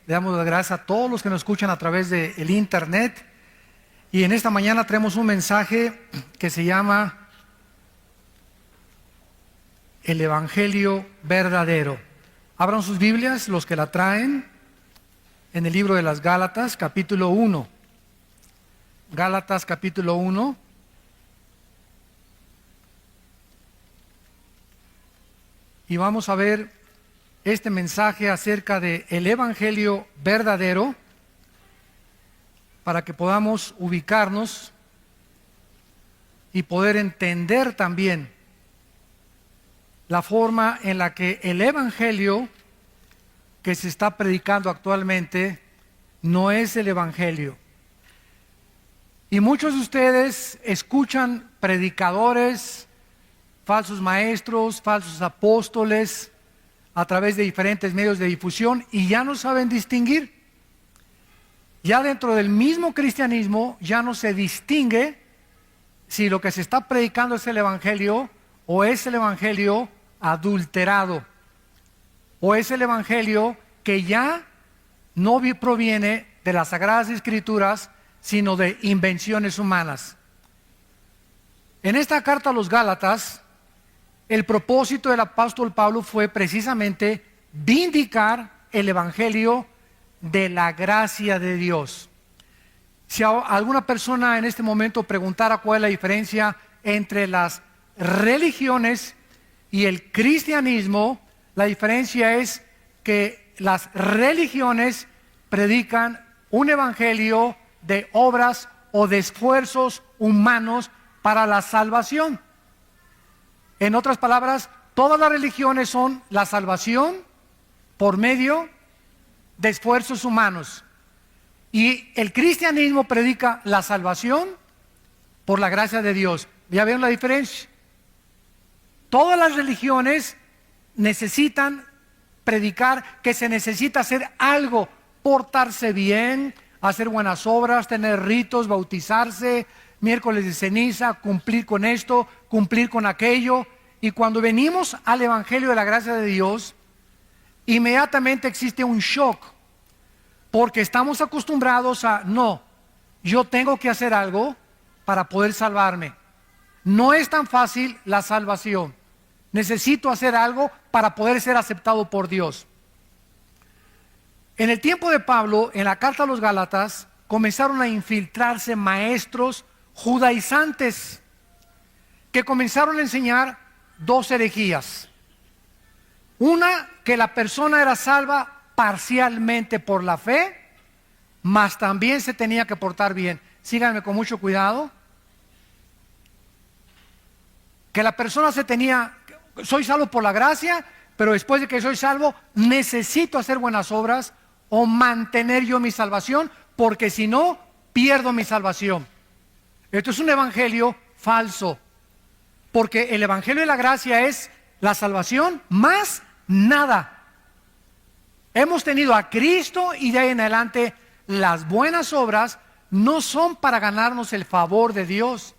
Le damos las gracias a todos los que nos escuchan a través del internet. Y en esta mañana traemos un mensaje que se llama El Evangelio Verdadero. Abran sus Biblias, los que la traen, en el libro de las Gálatas, capítulo 1. Gálatas, capítulo 1. Y vamos a ver este mensaje acerca de el Evangelio verdadero para que podamos ubicarnos y poder entender también la forma en la que el Evangelio que se está predicando actualmente no es el Evangelio. Y muchos de ustedes escuchan predicadores, falsos maestros, falsos apóstoles, a través de diferentes medios de difusión y ya no saben distinguir. Ya dentro del mismo cristianismo ya no se distingue si lo que se está predicando es el Evangelio o es el Evangelio adulterado o es el Evangelio que ya no proviene de las Sagradas Escrituras sino de invenciones humanas. En esta carta a los Gálatas, el propósito del apóstol Pablo fue precisamente vindicar el Evangelio de la gracia de Dios. Si alguna persona en este momento preguntara cuál es la diferencia entre las religiones y el cristianismo, la diferencia es que las religiones predican un evangelio de obras o de esfuerzos humanos para la salvación. En otras palabras, todas las religiones son la salvación por medio de esfuerzos humanos. Y el cristianismo predica la salvación por la gracia de Dios. ¿Ya vieron la diferencia? Todas las religiones necesitan predicar que se necesita hacer algo, portarse bien, hacer buenas obras, tener ritos, bautizarse, miércoles de ceniza, cumplir con esto, cumplir con aquello. Y cuando venimos al Evangelio de la gracia de Dios, inmediatamente existe un shock, porque estamos acostumbrados a, no, yo tengo que hacer algo para poder salvarme. No es tan fácil la salvación. Necesito hacer algo para poder ser aceptado por Dios. En el tiempo de Pablo, en la carta a los Gálatas, comenzaron a infiltrarse maestros judaizantes que comenzaron a enseñar dos herejías. Una, que la persona era salva parcialmente por la fe, mas también se tenía que portar bien. Síganme con mucho cuidado. Que la persona soy salvo por la gracia, pero después de que soy salvo, necesito hacer buenas obras o mantener yo mi salvación, porque si no, pierdo mi salvación. Esto es un evangelio falso, porque el evangelio de la gracia es la salvación más nada. Hemos tenido a Cristo y de ahí en adelante las buenas obras no son para ganarnos el favor de Dios.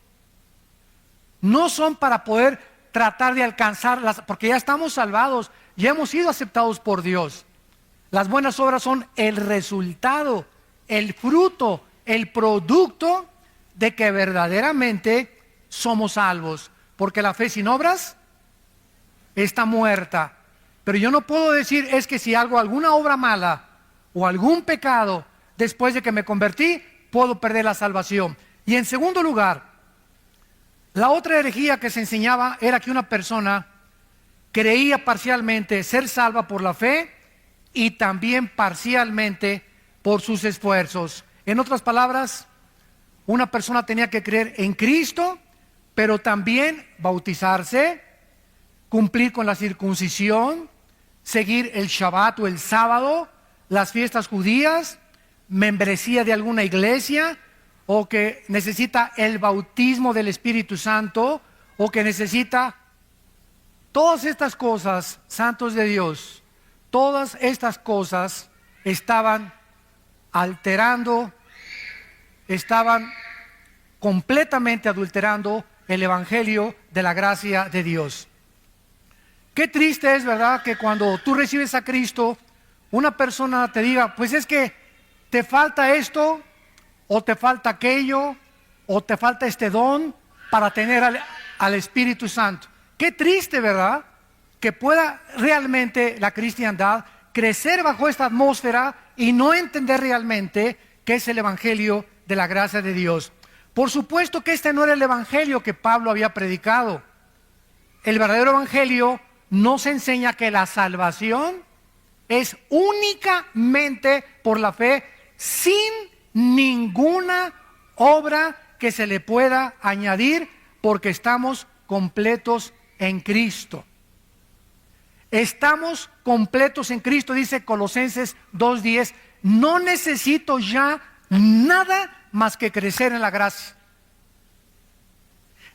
No son para poder tratar de alcanzarlas, porque ya estamos salvados, ya hemos sido aceptados por Dios. Las buenas obras son el resultado, el fruto, el producto de que verdaderamente somos salvos. Porque la fe sin obras está muerta. Pero yo no puedo decir, es que si hago alguna obra mala o algún pecado después de que me convertí, puedo perder la salvación. Y en segundo lugar, la otra herejía que se enseñaba era que una persona creía parcialmente ser salva por la fe y también parcialmente por sus esfuerzos. En otras palabras, una persona tenía que creer en Cristo, pero también bautizarse, cumplir con la circuncisión, seguir el Shabbat o el sábado, las fiestas judías, membresía de alguna iglesia, o que necesita el bautismo del Espíritu Santo, o que necesita todas estas cosas, santos de Dios. Todas estas cosas estaban alterando, estaban completamente adulterando el Evangelio de la gracia de Dios. Qué triste es, ¿verdad?, que cuando tú recibes a Cristo una persona te diga, pues es que te falta esto, o te falta aquello, o te falta este don para tener al Espíritu Santo. Qué triste, ¿verdad? Que pueda realmente la cristiandad crecer bajo esta atmósfera y no entender realmente qué es el Evangelio de la gracia de Dios. Por supuesto que este no era el Evangelio que Pablo había predicado. El verdadero Evangelio nos enseña que la salvación es únicamente por la fe, sin ninguna obra que se le pueda añadir, porque estamos completos en Cristo. Estamos completos en Cristo, dice Colosenses 2:10. No necesito ya nada más que crecer en la gracia.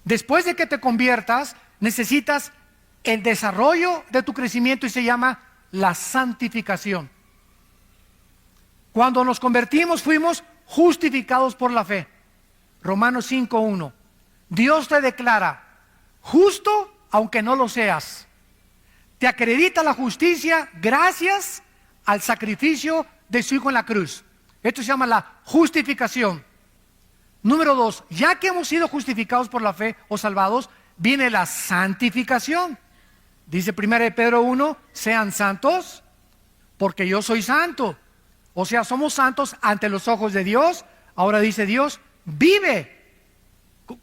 Después de que te conviertas, necesitas el desarrollo de tu crecimiento y se llama la santificación. Cuando nos convertimos fuimos justificados por la fe. Romanos 5:1. Dios te declara justo aunque no lo seas. Te acredita la justicia gracias al sacrificio de su Hijo en la cruz. Esto se llama la justificación. Número 2, ya que hemos sido justificados por la fe o salvados, viene la santificación. Dice 1 Pedro 1, sean santos porque yo soy santo. O sea, somos santos ante los ojos de Dios. Ahora dice Dios, vive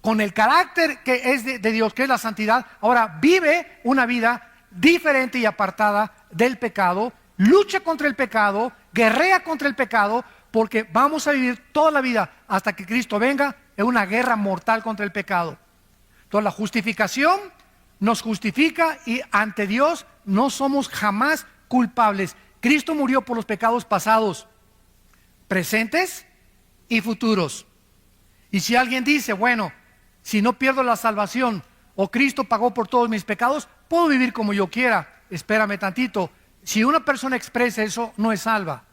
con el carácter que es de Dios, que es la santidad. Ahora vive una vida diferente y apartada del pecado, lucha contra el pecado, guerrea contra el pecado, porque vamos a vivir toda la vida hasta que Cristo venga en una guerra mortal contra el pecado. Entonces la justificación nos justifica y ante Dios no somos jamás culpables. Cristo murió por los pecados pasados, presentes y futuros. Y si alguien dice, bueno, si no pierdo la salvación o Cristo pagó por todos mis pecados, puedo vivir como yo quiera. Espérame tantito. Si una persona expresa eso, no es salva.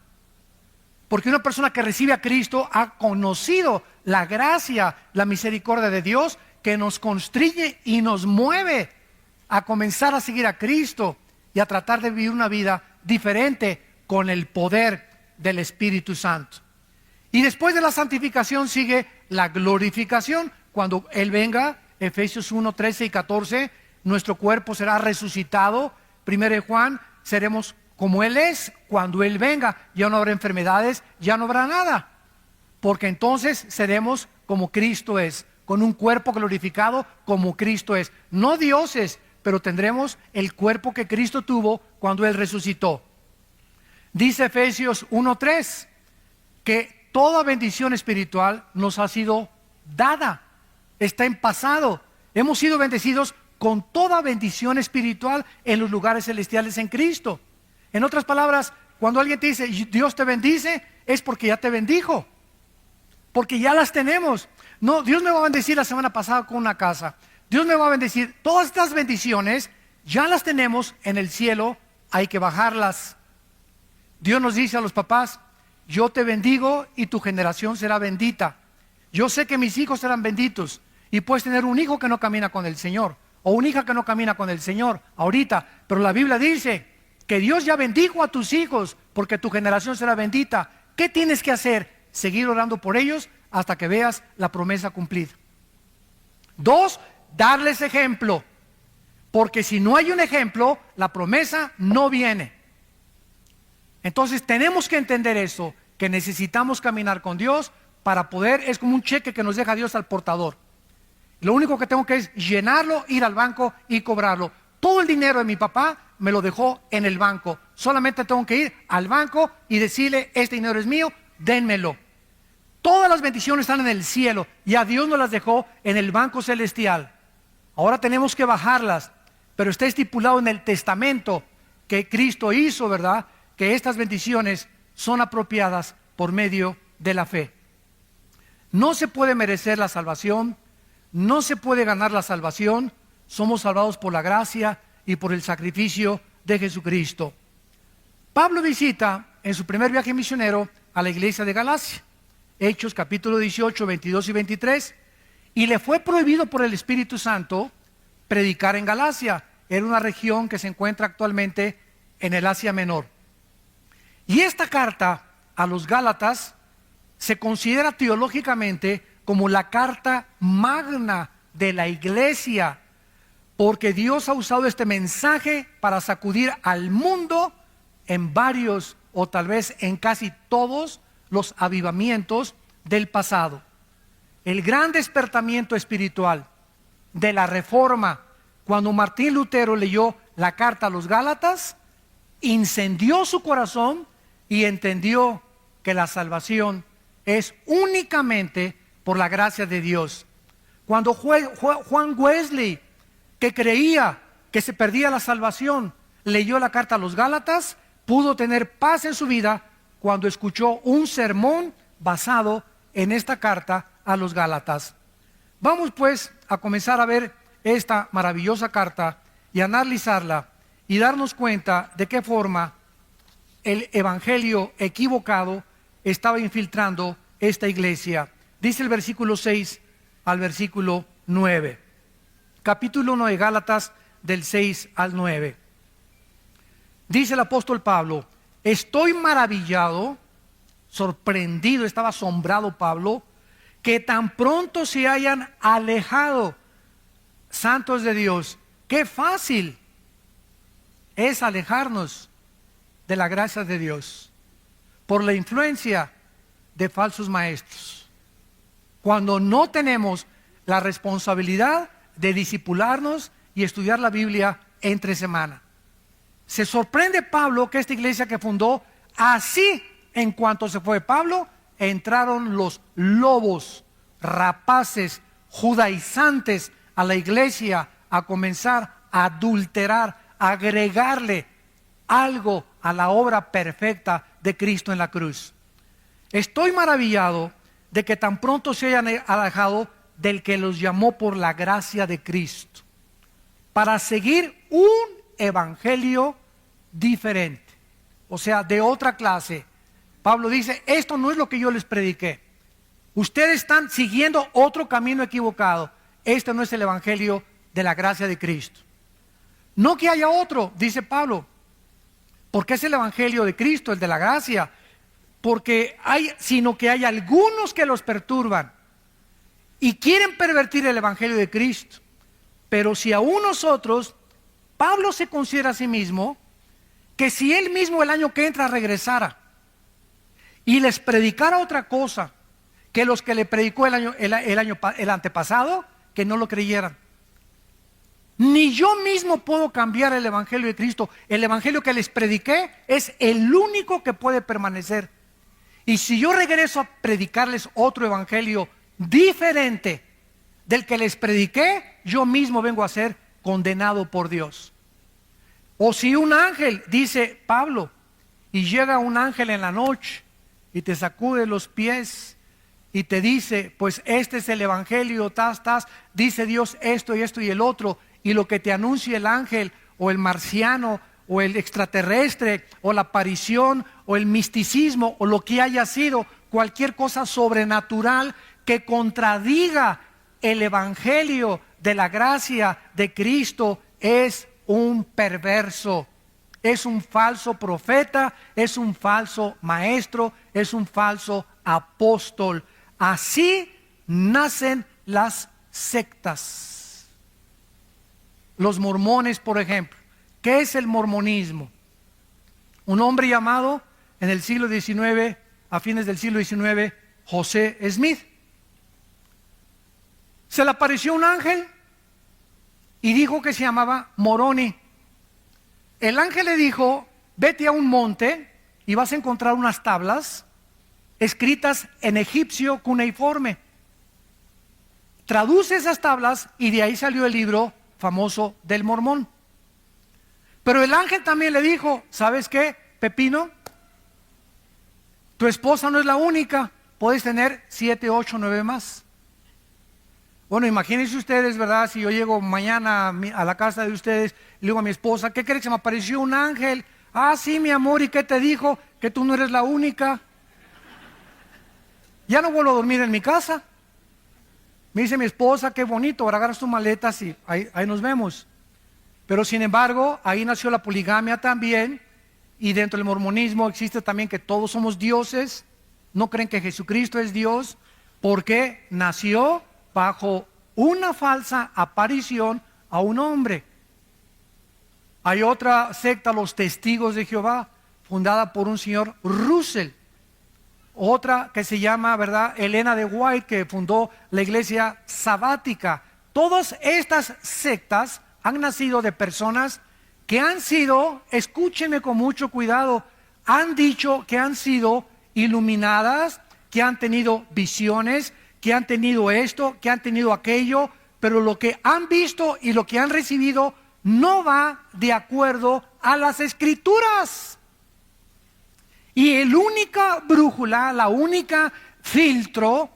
Porque una persona que recibe a Cristo ha conocido la gracia, la misericordia de Dios que nos constriñe y nos mueve a comenzar a seguir a Cristo y a tratar de vivir una vida diferente con el poder del Espíritu Santo. Y después de la santificación sigue la glorificación. Cuando Él venga, Efesios 1, 13 y 14, nuestro cuerpo será resucitado. 1 Juan, seremos como Él es cuando Él venga. Ya no habrá enfermedades, ya no habrá nada. Porque entonces seremos como Cristo es, con un cuerpo glorificado como Cristo es. No dioses, pero tendremos el cuerpo que Cristo tuvo cuando Él resucitó. Dice Efesios 1:3 que toda bendición espiritual nos ha sido dada, está en pasado. Hemos sido bendecidos con toda bendición espiritual en los lugares celestiales en Cristo. En otras palabras, cuando alguien te dice Dios te bendice, es porque ya te bendijo, porque ya las tenemos. No, Dios me va a bendecir la semana pasada con una casa, Dios me va a bendecir. Todas estas bendiciones ya las tenemos en el cielo, hay que bajarlas. Dios nos dice a los papás, yo te bendigo y tu generación será bendita. Yo sé que mis hijos serán benditos. Y puedes tener un hijo que no camina con el Señor, o una hija que no camina con el Señor ahorita, pero la Biblia dice que Dios ya bendijo a tus hijos porque tu generación será bendita. ¿Qué tienes que hacer? Seguir orando por ellos hasta que veas la promesa cumplida. 2, darles ejemplo, porque si no hay un ejemplo, la promesa no viene. Entonces tenemos que entender eso, que necesitamos caminar con Dios para poder, es como un cheque que nos deja Dios al portador. Lo único que tengo que es llenarlo, ir al banco y cobrarlo. Todo el dinero de mi papá me lo dejó en el banco. Solamente tengo que ir al banco y decirle, este dinero es mío, dénmelo. Todas las bendiciones están en el cielo y a Dios nos las dejó en el banco celestial. Ahora tenemos que bajarlas, pero está estipulado en el testamento que Cristo hizo, ¿verdad?, que estas bendiciones son apropiadas por medio de la fe. No se puede merecer la salvación, no se puede ganar la salvación. Somos salvados por la gracia y por el sacrificio de Jesucristo. Pablo visita en su primer viaje misionero a la iglesia de Galacia, Hechos capítulo 18, 22 y 23, y le fue prohibido por el Espíritu Santo predicar en Galacia. Era una región que se encuentra actualmente en el Asia Menor. Y esta carta a los Gálatas se considera teológicamente como la carta magna de la iglesia, porque Dios ha usado este mensaje para sacudir al mundo en varios o tal vez en casi todos los avivamientos del pasado. El gran despertamiento espiritual de la Reforma, cuando Martín Lutero leyó la carta a los Gálatas, incendió su corazón y entendió que la salvación es únicamente por la gracia de Dios. Cuando Juan Wesley, que creía que se perdía la salvación, leyó la carta a los Gálatas, pudo tener paz en su vida cuando escuchó un sermón basado en esta carta a los Gálatas. Vamos pues a comenzar a ver esta maravillosa carta y analizarla y darnos cuenta de qué forma el evangelio equivocado estaba infiltrando esta iglesia. Dice el versículo 6 al versículo 9. Capítulo 1 de Gálatas, del 6 al 9. Dice el apóstol Pablo: estoy maravillado, sorprendido, estaba asombrado Pablo, que tan pronto se hayan alejado, santos de Dios. Qué fácil es alejarnos de la gracia de Dios por la influencia de falsos maestros, cuando no tenemos la responsabilidad de discipularnos y estudiar la Biblia entre semana. Se sorprende Pablo que esta iglesia que fundó, así en cuanto se fue Pablo, entraron los lobos, rapaces, judaizantes a la iglesia a comenzar a adulterar, a agregarle algo a la obra perfecta de Cristo en la cruz. Estoy maravillado de que tan pronto se hayan alejado del que los llamó por la gracia de Cristo, para seguir un evangelio diferente, o sea, de otra clase. Pablo dice: esto no es lo que yo les prediqué. Ustedes están siguiendo otro camino equivocado. Este no es el evangelio de la gracia de Cristo. No que haya otro, dice Pablo, porque es el evangelio de Cristo, el de la gracia, sino que hay algunos que los perturban y quieren pervertir el evangelio de Cristo. Pero si aún nosotros, Pablo se considera a sí mismo que si él mismo el año que entra regresara y les predicara otra cosa que los que le predicó el antepasado, que no lo creyeran. Ni yo mismo puedo cambiar el evangelio de Cristo. El evangelio que les prediqué es el único que puede permanecer. Y si yo regreso a predicarles otro evangelio diferente del que les prediqué, yo mismo vengo a ser condenado por Dios. O si un ángel, dice Pablo, y llega un ángel en la noche y te sacude los pies y te dice: pues este es el evangelio, dice Dios esto y esto y el otro, y lo que te anuncia el ángel o el marciano o el extraterrestre o la aparición o el misticismo o lo que haya sido, cualquier cosa sobrenatural que contradiga el evangelio de la gracia de Cristo, es un perverso, es un falso profeta, es un falso maestro, es un falso apóstol. Así nacen las sectas. Los mormones, por ejemplo. ¿Qué es el mormonismo? Un hombre llamado en el siglo XIX, a fines del siglo XIX, José Smith. Se le apareció un ángel y dijo que se llamaba Moroni. El ángel le dijo: vete a un monte y vas a encontrar unas tablas escritas en egipcio cuneiforme. Traduce esas tablas y de ahí salió el libro famoso del Mormón. Pero el ángel también le dijo: ¿sabes qué, Pepino? Tu esposa no es la única, puedes tener 7, 8, 9 más. Bueno, imagínense ustedes, ¿verdad? Si yo llego mañana a la casa de ustedes y le digo a mi esposa: ¿qué crees? Se me apareció un ángel. Ah, sí, mi amor, ¿y qué te dijo? Que tú no eres la única. Ya no vuelvo a dormir en mi casa. Me dice mi esposa: qué bonito, ahora agarras tus maletas y ahí nos vemos. Pero sin embargo, ahí nació la poligamia también, y dentro del mormonismo existe también que todos somos dioses. No creen que Jesucristo es Dios porque nació bajo una falsa aparición a un hombre. Hay otra secta, los Testigos de Jehová, fundada por un señor Russell. Otra que se llama, ¿verdad?, Elena de White, que fundó la iglesia sabática. Todas estas sectas han nacido de personas que han sido, escúchenme con mucho cuidado, han dicho que han sido iluminadas, que han tenido visiones, que han tenido esto, que han tenido aquello, pero lo que han visto y lo que han recibido no va de acuerdo a las Escrituras. Y el única brújula, la única filtro,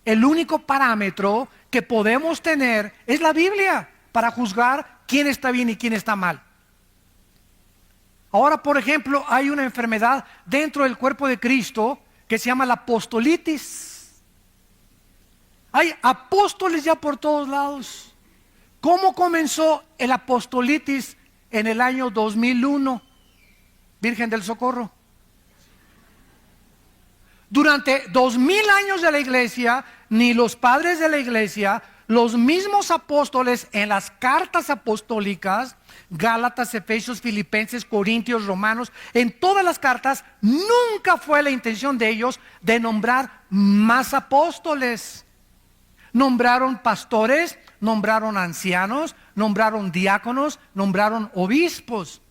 el único parámetro que podemos tener es la Biblia para juzgar quién está bien y quién está mal. Ahora, por ejemplo, hay una enfermedad dentro del cuerpo de Cristo que se llama la apostolitis. Hay apóstoles ya por todos lados. ¿Cómo comenzó el apostolitis en el año 2001? Virgen del Socorro. Durante 2000 años de la iglesia, ni los padres de la iglesia, los mismos apóstoles en las cartas apostólicas, Gálatas, Efesios, Filipenses, Corintios, Romanos, en todas las cartas, nunca fue la intención de ellos de nombrar más apóstoles. Nombraron pastores, nombraron ancianos, nombraron diáconos, nombraron obispos.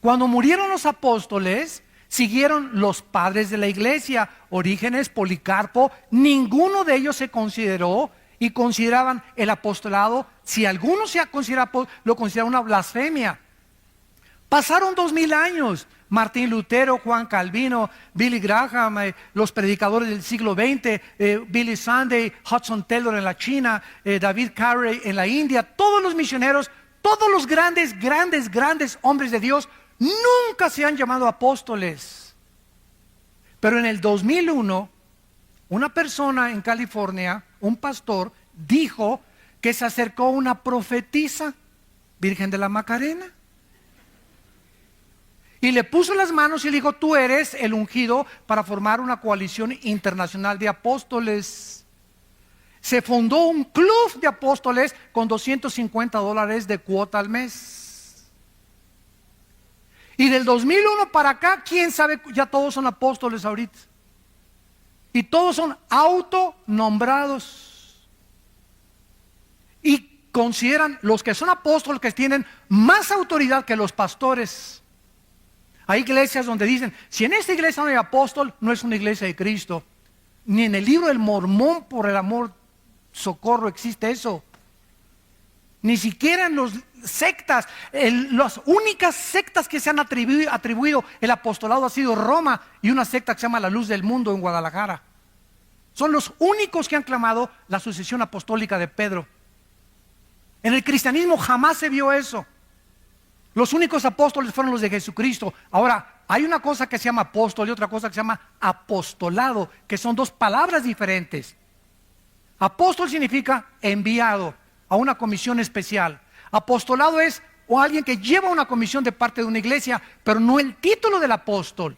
Cuando murieron los apóstoles, siguieron los padres de la iglesia, Orígenes, Policarpo. Ninguno de ellos se consideró y consideraban el apostolado, si alguno se considera, lo considera una blasfemia. Pasaron 2000 años. Martín Lutero, Juan Calvino, Billy Graham, los predicadores del siglo XX, Billy Sunday, Hudson Taylor en la China, David Carey en la India, todos los misioneros, todos los grandes hombres de Dios nunca se han llamado apóstoles. Pero en el 2001, una persona en California, un pastor, dijo que se acercó una profetisa, Virgen de la Macarena, y le puso las manos y le dijo: tú eres el ungido para formar una coalición internacional de apóstoles. Se fundó un club de apóstoles con $250 de cuota al mes. Y del 2001 para acá, quién sabe, ya todos son apóstoles ahorita. Y todos son autonombrados. Y consideran los que son apóstoles que tienen más autoridad que los pastores. Hay iglesias donde dicen: si en esta iglesia no hay apóstol, no es una iglesia de Cristo. Ni en el libro del Mormón, por el amor, socorro, existe eso. Ni siquiera en las sectas, las únicas sectas que se han atribuido el apostolado ha sido Roma y una secta que se llama La Luz del Mundo en Guadalajara. Son los únicos que han clamado la sucesión apostólica de Pedro. En el cristianismo jamás se vio eso. Los únicos apóstoles fueron los de Jesucristo. Ahora, hay una cosa que se llama apóstol y otra cosa que se llama apostolado, que son dos palabras diferentes. Apóstol significa enviado a una comisión especial. Apostolado es o alguien que lleva una comisión de parte de una iglesia, pero no el título del apóstol.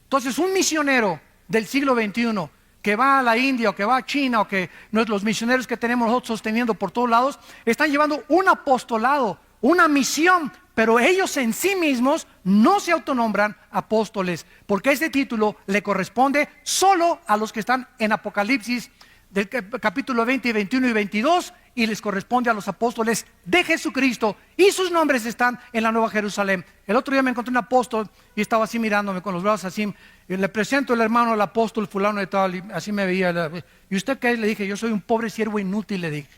Entonces, un misionero del siglo XXI que va a la India o que va a China, o que los misioneros que tenemos nosotros sosteniendo por todos lados, están llevando un apostolado, una misión, pero ellos en sí mismos no se autonombran apóstoles, porque este título le corresponde solo a los que están en Apocalipsis del capítulo 20, 21 y 22, y les corresponde a los apóstoles de Jesucristo, y sus nombres están en la Nueva Jerusalén. El otro día me encontré un apóstol y estaba así mirándome con los brazos así, y le presento el hermano al apóstol fulano de tal, y así me veía. ¿Y usted qué es? Le dije: yo soy un pobre siervo inútil, le dije.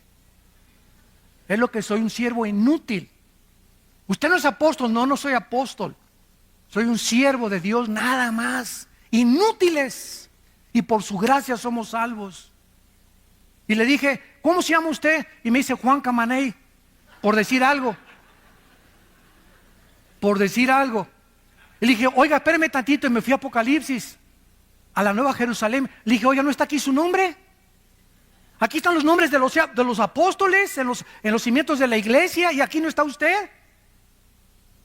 Es lo que soy, un siervo inútil. Usted no es apóstol. No, no soy apóstol. Soy un siervo de Dios, nada más. Inútiles. Y por su gracia somos salvos. Y le dije: ¿cómo se llama usted? Y me dice: Juan Camaney. Por decir algo. Por decir algo. Y le dije: oiga, espéreme tantito. Y me fui a Apocalipsis, a la Nueva Jerusalén. Le dije: oiga, ¿no está aquí su nombre? Aquí están los nombres de los apóstoles en los cimientos de la iglesia, y aquí no está usted.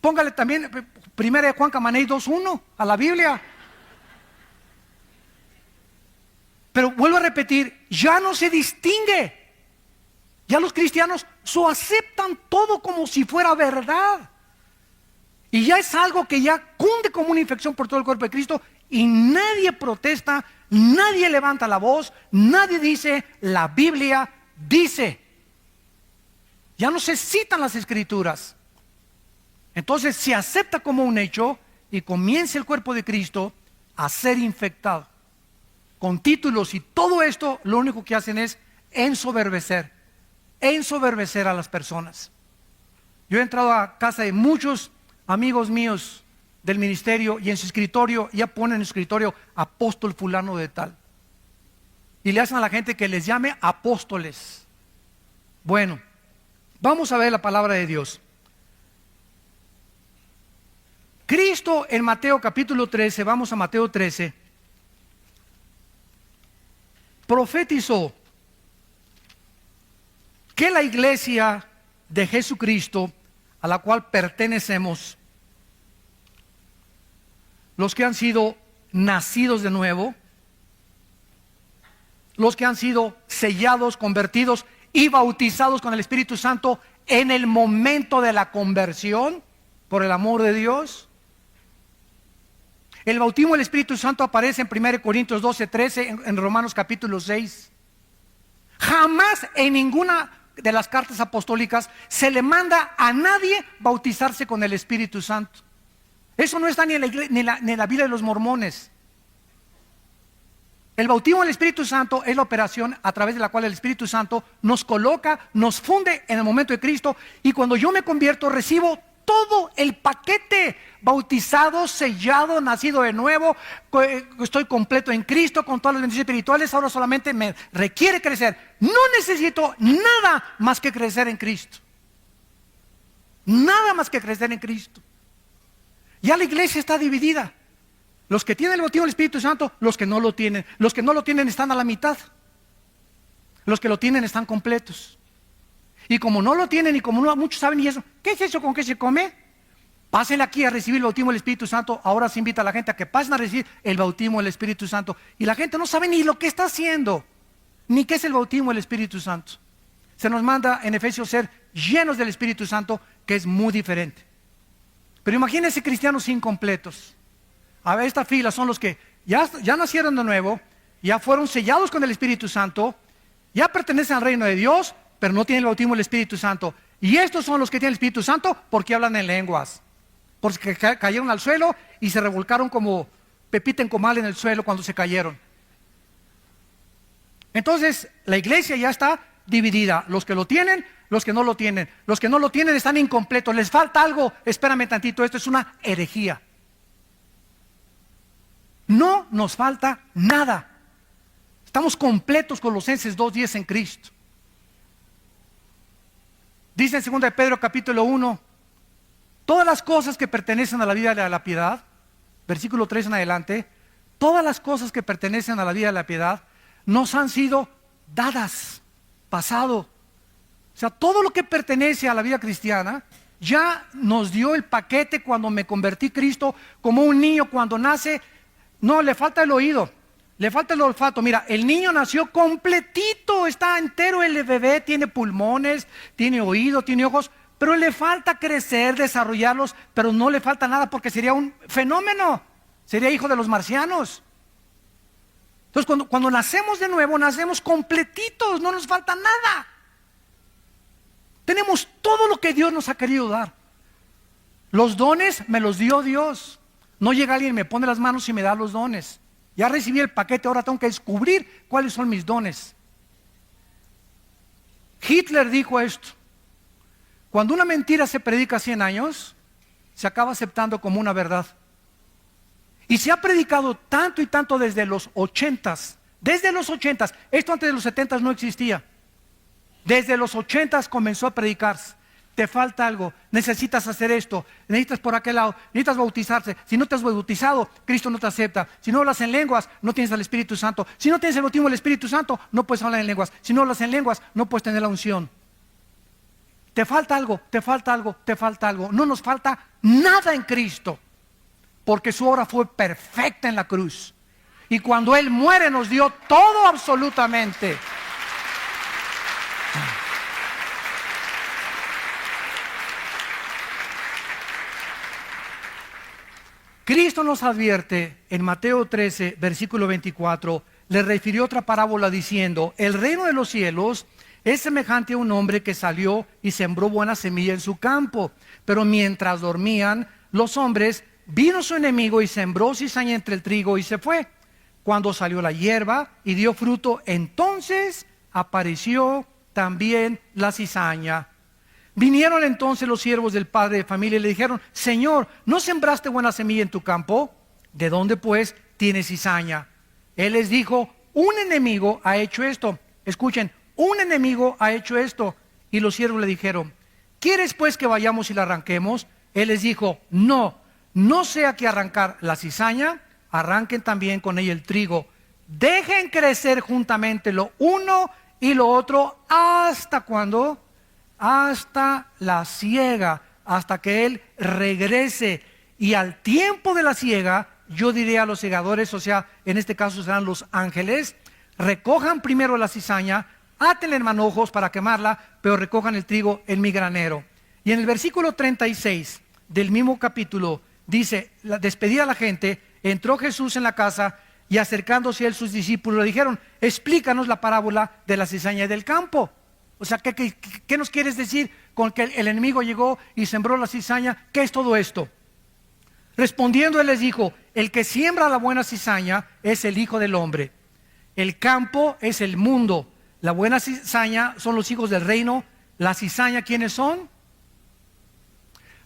Póngale también 1 Juan Camaney 2:1 a la Biblia. Pero vuelvo a repetir, ya no se distingue. Ya los cristianos aceptan todo como si fuera verdad. Y ya es algo que ya cunde como una infección por todo el cuerpo de Cristo y nadie protesta, nadie levanta la voz, nadie dice, la Biblia dice. Ya no se citan las escrituras. Entonces se acepta como un hecho y comienza el cuerpo de Cristo a ser infectado con títulos, y todo esto lo único que hacen es ensoberbecer a las personas. Yo he entrado a casa de muchos amigos míos del ministerio y en su escritorio ya ponen en su escritorio apóstol fulano de tal, y le hacen a la gente que les llame apóstoles. Bueno, vamos a ver la palabra de Dios. Cristo en Mateo capítulo 13, vamos a Mateo 13, profetizó que la iglesia de Jesucristo, a la cual pertenecemos, los que han sido nacidos de nuevo, los que han sido sellados, convertidos y bautizados con el Espíritu Santo en el momento de la conversión, por el amor de Dios. El bautismo del Espíritu Santo aparece en 1 Corintios 12:13, en Romanos capítulo 6. Jamás en ninguna de las cartas apostólicas se le manda a nadie bautizarse con el Espíritu Santo. Eso no está ni en la Biblia de los mormones. El bautismo del Espíritu Santo es la operación a través de la cual el Espíritu Santo nos coloca, nos funde en el momento de Cristo, y cuando yo me convierto recibo todo el paquete: bautizado, sellado, nacido de nuevo, estoy completo en Cristo con todas las bendiciones espirituales. Ahora solamente me requiere crecer. No necesito nada más que crecer en Cristo. Nada más que crecer en Cristo. Ya la iglesia está dividida. Los que tienen el bautismo del Espíritu Santo, los que no lo tienen. Los que no lo tienen están a la mitad. Los que lo tienen están completos. Y como no lo tienen, y como no muchos saben, y eso, ¿qué es eso? ¿Con qué se come? Pásenle aquí a recibir el bautismo del Espíritu Santo. Ahora se invita a la gente a que pasen a recibir el bautismo del Espíritu Santo. Y la gente no sabe ni lo que está haciendo, ni qué es el bautismo del Espíritu Santo. Se nos manda en Efesios ser llenos del Espíritu Santo, que es muy diferente. Pero imagínense cristianos incompletos. A ver, esta fila son los que ya nacieron de nuevo, ya fueron sellados con el Espíritu Santo, ya pertenecen al reino de Dios, pero no tienen el bautismo del Espíritu Santo. Y estos son los que tienen el Espíritu Santo porque hablan en lenguas, porque cayeron al suelo y se revolcaron como pepita en comal en el suelo cuando se cayeron. Entonces la iglesia ya está dividida: los que lo tienen, los que no lo tienen. Los que no lo tienen están incompletos, les falta algo. Espérame tantito, esto es una herejía. No nos falta nada. Estamos completos. Colosenses 2:10 en Cristo. Dice en 2 de Pedro capítulo 1, todas las cosas que pertenecen a la vida de la piedad, versículo 3 en adelante, todas las cosas que pertenecen a la vida de la piedad nos han sido dadas, pasado. O sea, todo lo que pertenece a la vida cristiana ya nos dio el paquete cuando me convertí a Cristo, como un niño cuando nace. No, le falta el oído, le falta el olfato. Mira, el niño nació completito, está entero el bebé, tiene pulmones, tiene oído, tiene ojos, pero le falta crecer, desarrollarlos, pero no le falta nada porque sería un fenómeno, sería hijo de los marcianos. Entonces cuando nacemos de nuevo, nacemos completitos, no nos falta nada. Tenemos todo lo que Dios nos ha querido dar. Los dones me los dio Dios. No llega alguien, me pone las manos y me da los dones. Ya recibí el paquete, ahora tengo que descubrir cuáles son mis dones. Hitler dijo esto: cuando una mentira se predica 100 años, se acaba aceptando como una verdad. Y se ha predicado tanto y tanto desde los 80s. Desde los 80s, esto antes de los 70s no existía. Desde los 80s comenzó a predicarse. Te falta algo, necesitas hacer esto, necesitas por aquel lado, necesitas bautizarse. Si no te has bautizado, Cristo no te acepta. Si no hablas en lenguas, no tienes al Espíritu Santo. Si no tienes el bautismo del Espíritu Santo, no puedes hablar en lenguas. Si no hablas en lenguas, no puedes tener la unción. te falta algo, te falta algo, te falta algo. No nos falta nada en Cristo, porque su obra fue perfecta en la cruz. Y cuando Él muere nos dio todo absolutamente. Cristo nos advierte en Mateo 13, versículo 24, le refirió otra parábola diciendo: el reino de los cielos es semejante a un hombre que salió y sembró buena semilla en su campo. Pero mientras dormían los hombres, vino su enemigo y sembró cizaña entre el trigo y se fue. Cuando salió la hierba y dio fruto, entonces apareció también la cizaña. Vinieron entonces los siervos del padre de familia y le dijeron: Señor, ¿no sembraste buena semilla en tu campo? ¿De dónde pues tienes cizaña? Él les dijo: un enemigo ha hecho esto. Escuchen, un enemigo ha hecho esto. Y los siervos le dijeron: ¿quieres pues que vayamos y la arranquemos? Él les dijo: no sea que arrancar la cizaña, arranquen también con ella el trigo. Dejen crecer juntamente lo uno y lo otro. ¿Hasta cuándo? Hasta la siega, hasta que Él regrese. Y al tiempo de la siega, yo diré a los segadores, o sea, en este caso serán los ángeles: recojan primero la cizaña, átenla en manojos para quemarla, pero recojan el trigo en mi granero. Y en el versículo 36 del mismo capítulo dice: despedida a la gente, entró Jesús en la casa, y acercándose a él sus discípulos le dijeron: explícanos la parábola de la cizaña y del campo. O sea, ¿qué nos quieres decir con que el enemigo llegó y sembró la cizaña? ¿Qué es todo esto? Respondiendo él les dijo: el que siembra la buena cizaña es el Hijo del Hombre. El campo es el mundo. La buena cizaña son los hijos del reino. La cizaña, ¿quiénes son?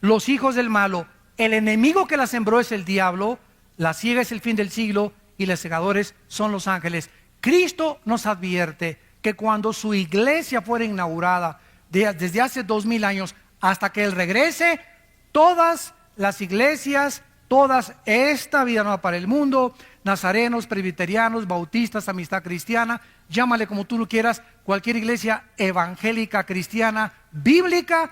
Los hijos del malo. El enemigo que la sembró es el diablo. La siega es el fin del siglo y los segadores son los ángeles. Cristo nos advierte que cuando su iglesia fuera inaugurada, desde hace 2000 años hasta que Él regrese, todas las iglesias, todas, esta vida nueva para el mundo, nazarenos, presbiterianos, bautistas, amistad cristiana, llámale como tú lo quieras, cualquier iglesia evangélica cristiana bíblica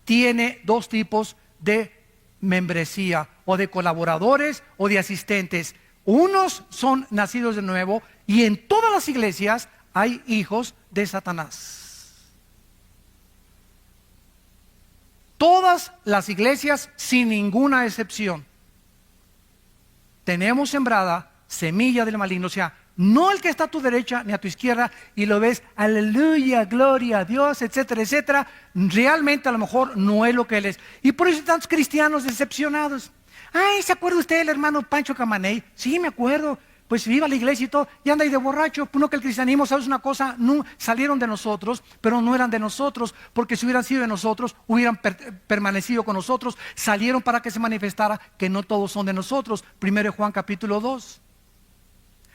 tiene dos tipos de membresía, o de colaboradores o de asistentes. Unos son nacidos de nuevo, y en todas las iglesias hay hijos de Satanás. Todas las iglesias, sin ninguna excepción, tenemos sembrada semilla del maligno. O sea, no el que está a tu derecha ni a tu izquierda y lo ves, aleluya, gloria a Dios, etcétera, etcétera. Realmente a lo mejor no es lo que él es. Y por eso hay tantos cristianos decepcionados. Ay, ¿se acuerda usted del hermano Pancho Camaney? Sí, me acuerdo. Pues viva la iglesia y todo, y anda ahí de borracho. Pues no, que el cristianismo, ¿sabes una cosa? No, salieron de nosotros, pero no eran de nosotros, porque si hubieran sido de nosotros, hubieran permanecido con nosotros. Salieron para que se manifestara que no todos son de nosotros. Primero de Juan capítulo 2.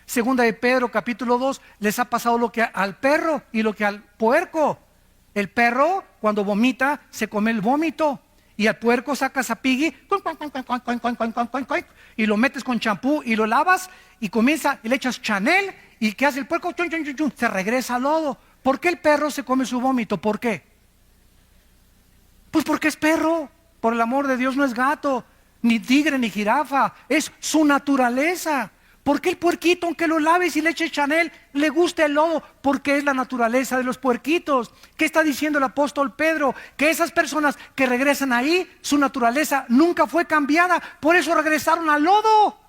Segunda de Pedro capítulo 2, les ha pasado lo que al perro y lo que al puerco. El perro, cuando vomita, se come el vómito. Y al puerco sacas a Piggy y lo metes con champú y lo lavas y comienza y le echas Chanel. ¿Y qué hace el puerco? Se regresa al lodo. ¿Por qué el perro se come su vómito? ¿Por qué? Pues porque es perro. Por el amor de Dios, no es gato, ni tigre, ni jirafa. Es su naturaleza. ¿Por qué el puerquito, aunque lo laves y le eches Chanel, le gusta el lodo? Porque es la naturaleza de los puerquitos. ¿Qué está diciendo el apóstol Pedro? Que esas personas que regresan ahí, su naturaleza nunca fue cambiada. Por eso regresaron al lodo.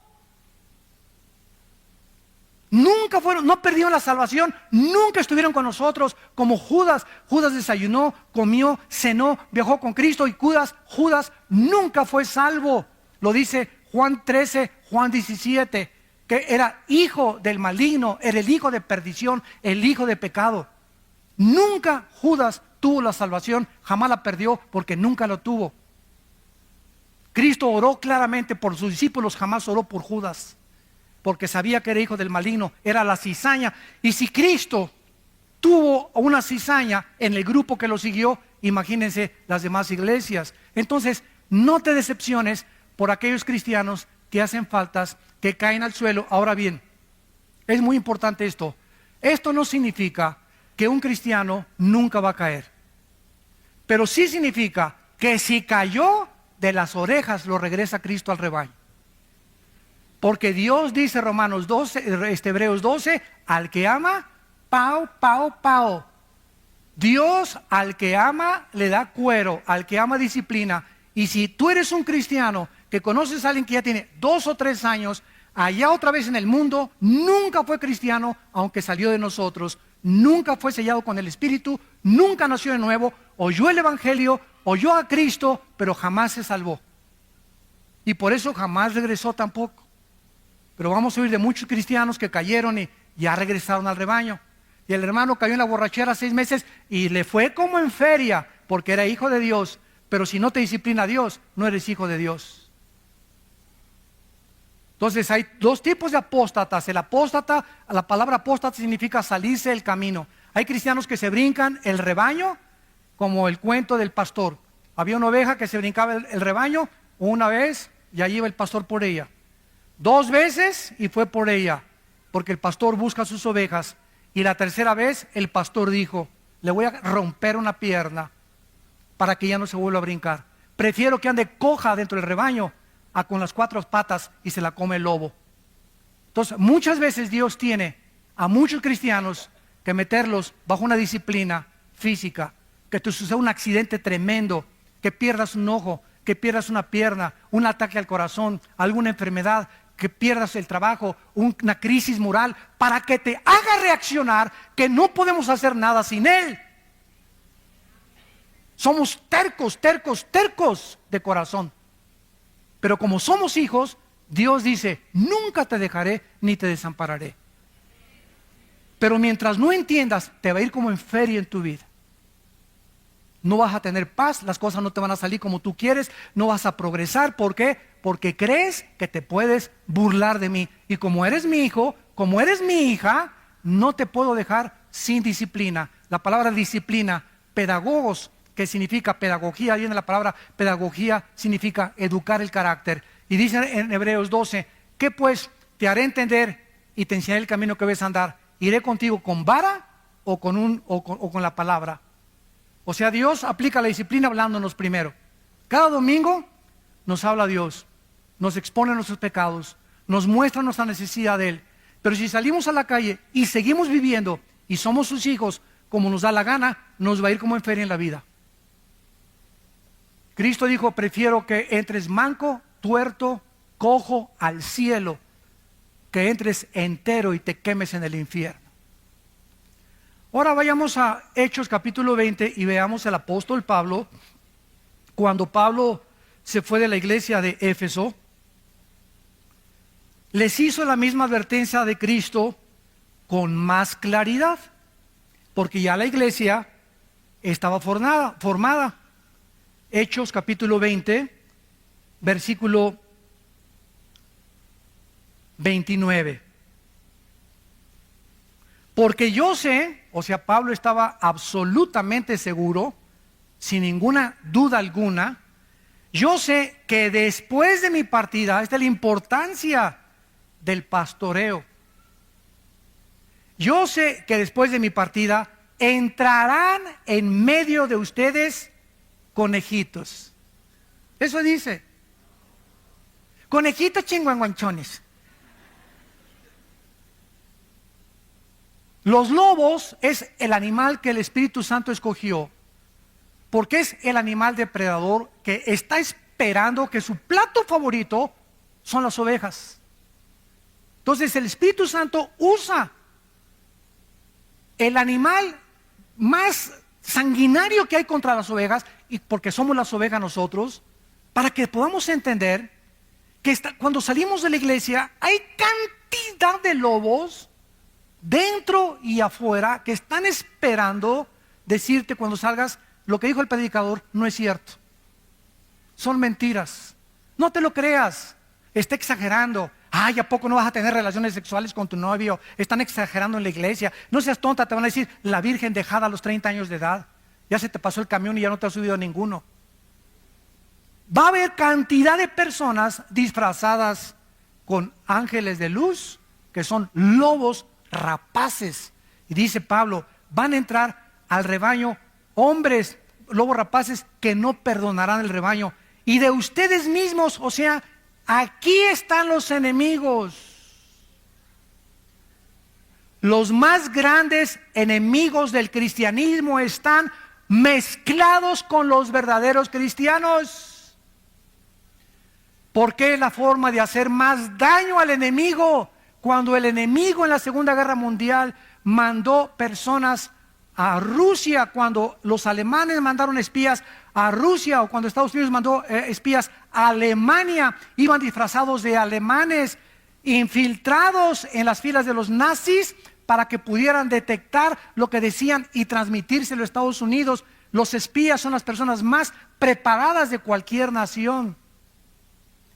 Nunca fueron, no perdieron la salvación, nunca estuvieron con nosotros como Judas. Judas desayunó, comió, cenó, viajó con Cristo, y Judas nunca fue salvo. Lo dice Juan 13, Juan 17. Que era hijo del maligno, era el hijo de perdición, el hijo de pecado. Nunca Judas tuvo la salvación, jamás la perdió porque nunca lo tuvo. Cristo oró claramente por sus discípulos, jamás oró por Judas, porque sabía que era hijo del maligno, era la cizaña. Y si Cristo tuvo una cizaña en el grupo que lo siguió, imagínense las demás iglesias. Entonces, no te decepciones por aquellos cristianos que hacen faltas, que caen al suelo. Ahora bien, es muy importante esto. Esto no significa que un cristiano nunca va a caer. Pero sí significa que si cayó de las orejas, lo regresa Cristo al rebaño. Porque Dios dice, Romanos 12, Hebreos 12, al que ama, pao, pao, pao. Dios al que ama le da cuero, al que ama disciplina. Y si tú eres un cristiano que conoces a alguien que ya tiene 2 o 3 años, allá otra vez en el mundo, nunca fue cristiano, aunque salió de nosotros, nunca fue sellado con el Espíritu, nunca nació de nuevo, oyó el Evangelio, oyó a Cristo, pero jamás se salvó. Y por eso jamás regresó tampoco. Pero vamos a oír de muchos cristianos que cayeron y ya regresaron al rebaño. Y el hermano cayó en la borrachera 6 meses y le fue como en feria, porque era hijo de Dios. Pero si no te disciplina Dios, no eres hijo de Dios. Entonces hay 2 tipos de apóstatas. El apóstata, la palabra apóstata significa salirse del camino. Hay cristianos que se brincan el rebaño, como el cuento del pastor. Había una oveja que se brincaba el rebaño una vez y allí iba el pastor por ella. 2 veces y fue por ella, porque el pastor busca sus ovejas. Y la tercera vez el pastor dijo, le voy a romper una pierna para que ya no se vuelva a brincar. Prefiero que ande coja dentro del rebaño a con las 4 patas y se la come el lobo. Entonces muchas veces Dios tiene a muchos cristianos que meterlos bajo una disciplina física, que te suceda un accidente tremendo, que pierdas un ojo, que pierdas una pierna, un ataque al corazón, alguna enfermedad, que pierdas el trabajo, una crisis moral, para que te haga reaccionar que no podemos hacer nada sin Él. Somos tercos, tercos, tercos de corazón. Pero como somos hijos, Dios dice, nunca te dejaré ni te desampararé. Pero mientras no entiendas, te va a ir como en feria en tu vida. No vas a tener paz, las cosas no te van a salir como tú quieres, no vas a progresar. ¿Por qué? Porque crees que te puedes burlar de mí. Y como eres mi hijo, como eres mi hija, no te puedo dejar sin disciplina. La palabra disciplina, pedagogos, que significa pedagogía, viene la palabra pedagogía, significa educar el carácter. Y dice en Hebreos 12, ¿qué pues? Te haré entender y te enseñaré el camino que debes andar. ¿Iré contigo con vara o con la palabra? O sea, Dios aplica la disciplina hablándonos primero. Cada domingo nos habla Dios, nos expone nuestros pecados, nos muestra nuestra necesidad de Él. Pero si salimos a la calle y seguimos viviendo y somos sus hijos como nos da la gana, nos va a ir como en feria en la vida. Cristo dijo, prefiero que entres manco, tuerto, cojo al cielo, que entres entero y te quemes en el infierno. Ahora vayamos a Hechos capítulo 20 y veamos el apóstol Pablo. Cuando Pablo se fue de la iglesia de Éfeso, les hizo la misma advertencia de Cristo con más claridad, porque ya la iglesia estaba formada. Hechos capítulo 20, versículo 29. Porque yo sé, o sea, Pablo estaba absolutamente seguro, sin ninguna duda alguna, yo sé que después de mi partida, esta es la importancia del pastoreo. Yo sé que después de mi partida entrarán en medio de ustedes conejitos. Eso dice. Conejitos chinguanguanchones. Los lobos es el animal que el Espíritu Santo escogió, porque es el animal depredador que está esperando que su plato favorito son las ovejas. Entonces el Espíritu Santo usa el animal más sanguinario que hay contra las ovejas, y porque somos las ovejas nosotros, para que podamos entender que cuando salimos de la iglesia hay cantidad de lobos dentro y afuera que están esperando decirte cuando salgas, lo que dijo el predicador no es cierto, son mentiras, no te lo creas, está exagerando. Ay, ¿a poco no vas a tener relaciones sexuales con tu novio? Están exagerando en la iglesia. No seas tonta, te van a decir la virgen dejada a los 30 años de edad. Ya se te pasó el camión y ya no te has subido a ninguno. Va a haber cantidad de personas disfrazadas con ángeles de luz, que son lobos rapaces. Y dice Pablo, van a entrar al rebaño hombres, lobos rapaces que no perdonarán el rebaño. Y de ustedes mismos, o sea, aquí están los enemigos. Los más grandes enemigos del cristianismo están mezclados con los verdaderos cristianos. Porque es la forma de hacer más daño al enemigo. Cuando el enemigo en la Segunda Guerra Mundial mandó personas a Rusia, cuando los alemanes mandaron espías a Rusia, o cuando Estados Unidos mandó espías a Alemania, iban disfrazados de alemanes, infiltrados en las filas de los nazis para que pudieran detectar lo que decían y transmitírselo a Estados Unidos. Los espías son las personas más preparadas de cualquier nación.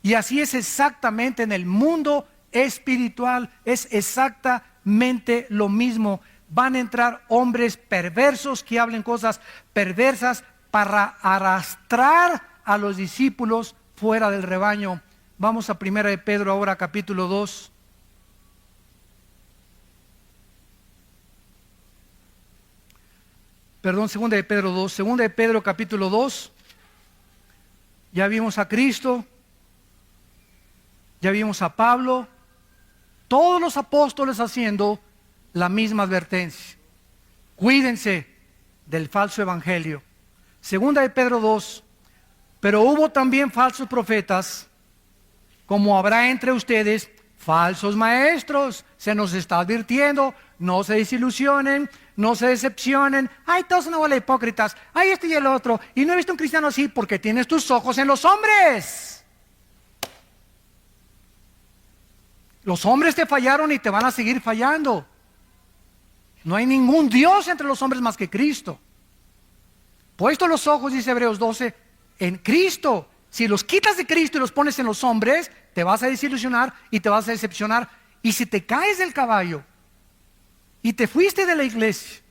Y así es exactamente en el mundo espiritual, es exactamente lo mismo. Van a entrar hombres perversos que hablen cosas perversas para arrastrar a los discípulos fuera del rebaño. Vamos a 1 de Pedro ahora, capítulo 2. Perdón, 2 de Pedro 2. 2 de Pedro capítulo 2. Ya vimos a Cristo. Ya vimos a Pablo. Todos los apóstoles haciendo la misma advertencia. Cuídense del falso evangelio. 2 de Pedro 2. Pero hubo también falsos profetas, como habrá entre ustedes falsos maestros. Se nos está advirtiendo, no se desilusionen, no se decepcionen. Ay, todos son una bola de hipócritas. Ay, este y el otro. Y no he visto un cristiano así porque tienes tus ojos en los hombres. Los hombres te fallaron y te van a seguir fallando. No hay ningún Dios entre los hombres más que Cristo. Puesto los ojos, dice Hebreos 12, en Cristo. Si los quitas de Cristo y los pones en los hombres, te vas a desilusionar y te vas a decepcionar. Y si te caes del caballo y te fuiste de la iglesia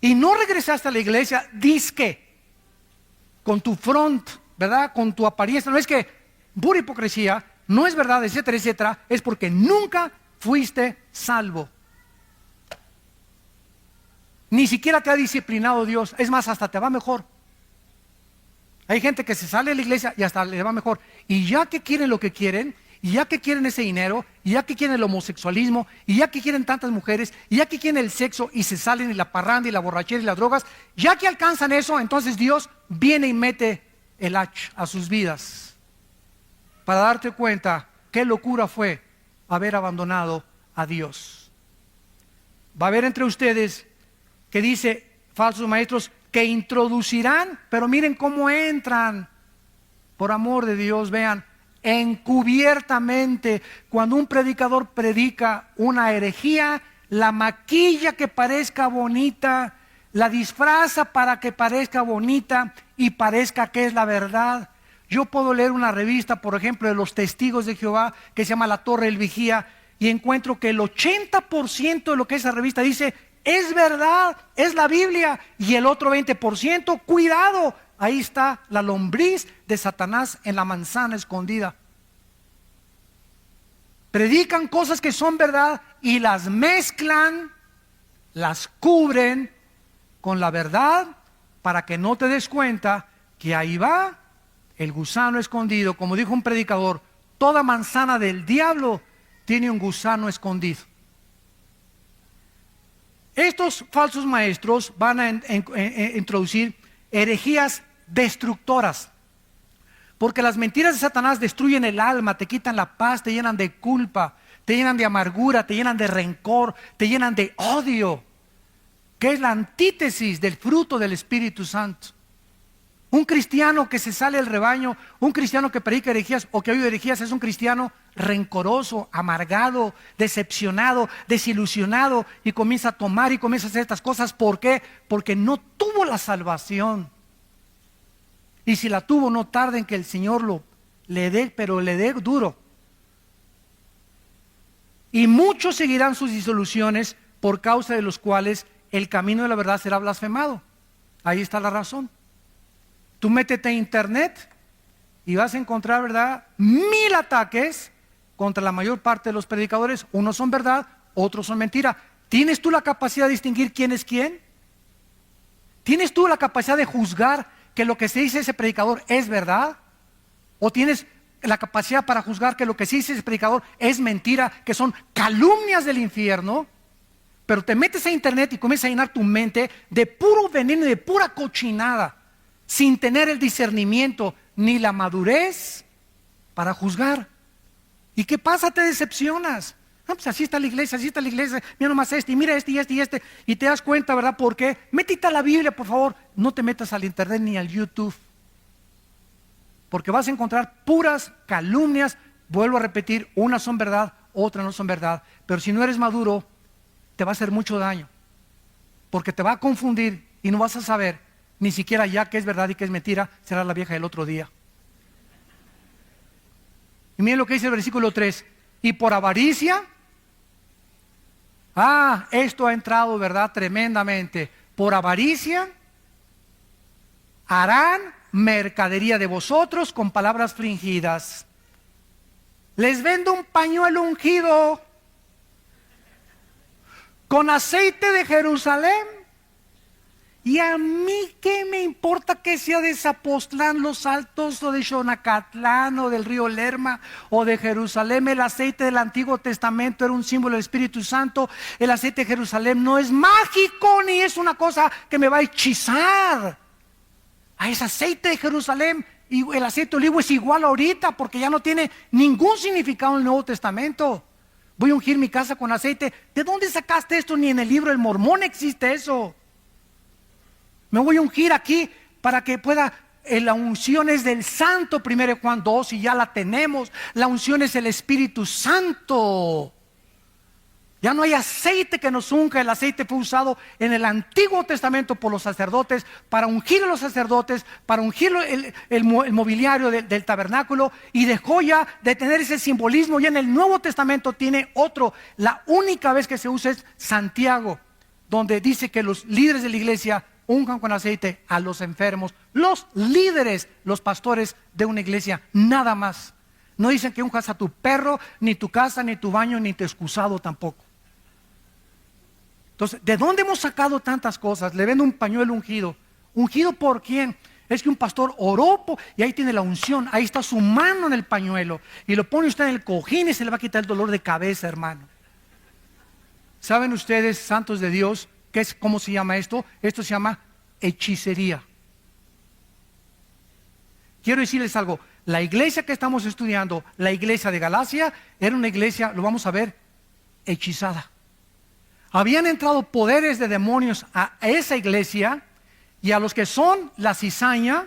y no regresaste a la iglesia, dizque con tu front, ¿verdad? Con tu apariencia, no es que pura hipocresía, no es verdad, etcétera, etcétera, es porque nunca fuiste salvo. Ni siquiera te ha disciplinado Dios, es más, hasta te va mejor. Hay gente que se sale de la iglesia y hasta le va mejor. Y ya que quieren lo que quieren, y ya que quieren ese dinero, y ya que quieren el homosexualismo, y ya que quieren tantas mujeres, y ya que quieren el sexo, y se salen y la parranda y la borrachera y las drogas, ya que alcanzan eso, entonces Dios viene y mete el hacha a sus vidas. Para darte cuenta qué locura fue haber abandonado a Dios. Va a haber entre ustedes que dice falsos maestros que introducirán, pero miren cómo entran, por amor de Dios, vean, encubiertamente. Cuando un predicador predica una herejía, la maquilla que parezca bonita, la disfraza para que parezca bonita y parezca que es la verdad. Yo puedo leer una revista, por ejemplo, de los Testigos de Jehová, que se llama La Torre del Vigía, y encuentro que el 80% de lo que esa revista dice es verdad, es la Biblia, y el otro 20%, cuidado, ahí está la lombriz de Satanás en la manzana escondida. Predican cosas que son verdad y las mezclan, las cubren con la verdad para que no te des cuenta que ahí va el gusano escondido. Como dijo un predicador, toda manzana del diablo tiene un gusano escondido. Estos falsos maestros van a introducir herejías destructoras, porque las mentiras de Satanás destruyen el alma, te quitan la paz, te llenan de culpa, te llenan de amargura, te llenan de rencor, te llenan de odio, que es la antítesis del fruto del Espíritu Santo. Un cristiano que se sale del rebaño, un cristiano que predica herejías o que oye herejías, es un cristiano rencoroso, amargado, decepcionado, desilusionado, y comienza a tomar y comienza a hacer estas cosas. ¿Por qué? Porque no tuvo la salvación. Y si la tuvo, no tarda en que el Señor le dé, pero le dé duro. Y muchos seguirán sus disoluciones, por causa de los cuales el camino de la verdad será blasfemado. Ahí está la razón. Tú métete a internet y vas a encontrar, ¿verdad?, 1000 ataques contra la mayor parte de los predicadores. Unos son verdad, otros son mentira. ¿Tienes tú la capacidad de distinguir quién es quién? ¿Tienes tú la capacidad de juzgar que lo que se dice ese predicador es verdad? ¿O tienes la capacidad para juzgar que lo que se dice ese predicador es mentira, que son calumnias del infierno? Pero te metes a internet y comienzas a llenar tu mente de puro veneno y de pura cochinada, sin tener el discernimiento ni la madurez para juzgar. ¿Y qué pasa? Te decepcionas. No, pues así está la iglesia, mira nomás y mira este, y te das cuenta, ¿verdad? ¿Por qué? Métete a la Biblia, por favor. No te metas al internet ni al YouTube, porque vas a encontrar puras calumnias. Vuelvo a repetir, unas son verdad, otras no son verdad. Pero si no eres maduro, te va a hacer mucho daño, porque te va a confundir y no vas a saber ni siquiera ya qué es verdad y qué es mentira. Será la vieja del otro día. Y miren lo que dice el versículo 3. Y por avaricia, esto ha entrado, ¿verdad? Tremendamente. Por avaricia harán mercadería de vosotros con palabras fingidas. Les vendo un pañuelo ungido con aceite de Jerusalén. Y a mí qué me importa que sea de Zapotlán, Los Altos, o de Xonacatlán, o del río Lerma, o de Jerusalén. El aceite del Antiguo Testamento era un símbolo del Espíritu Santo. El aceite de Jerusalén no es mágico, ni es una cosa que me va a hechizar. Es aceite de Jerusalén, y el aceite de olivo es igual ahorita, porque ya no tiene ningún significado en el Nuevo Testamento. Voy a ungir mi casa con aceite. ¿De dónde sacaste esto? Ni en el libro del Mormón existe eso. Me voy a ungir aquí para que pueda. La unción es del Santo, 1 Juan 2, y ya la tenemos. La unción es el Espíritu Santo. Ya no hay aceite que nos unja. El aceite fue usado en el Antiguo Testamento por los sacerdotes, para ungir a los sacerdotes, para ungir el mobiliario del tabernáculo, y dejó ya de tener ese simbolismo. Ya en el Nuevo Testamento tiene otro. La única vez que se usa es Santiago, donde dice que los líderes de la iglesia unjan con aceite a los enfermos. Los líderes, los pastores de una iglesia, nada más. No dicen que unjas a tu perro, ni tu casa, ni tu baño, ni tu excusado tampoco. Entonces, ¿de dónde hemos sacado tantas cosas? Le vendo un pañuelo ungido. ¿Ungido por quién? Es que un pastor oró y ahí tiene la unción. Ahí está su mano en el pañuelo, y lo pone usted en el cojín y se le va a quitar el dolor de cabeza, hermano. ¿Saben ustedes, santos de Dios, cómo se llama esto? Esto se llama hechicería. Quiero decirles algo. La iglesia que estamos estudiando, la iglesia de Galacia, era una iglesia, lo vamos a ver, hechizada. Habían entrado poderes de demonios a esa iglesia, y a los que son la cizaña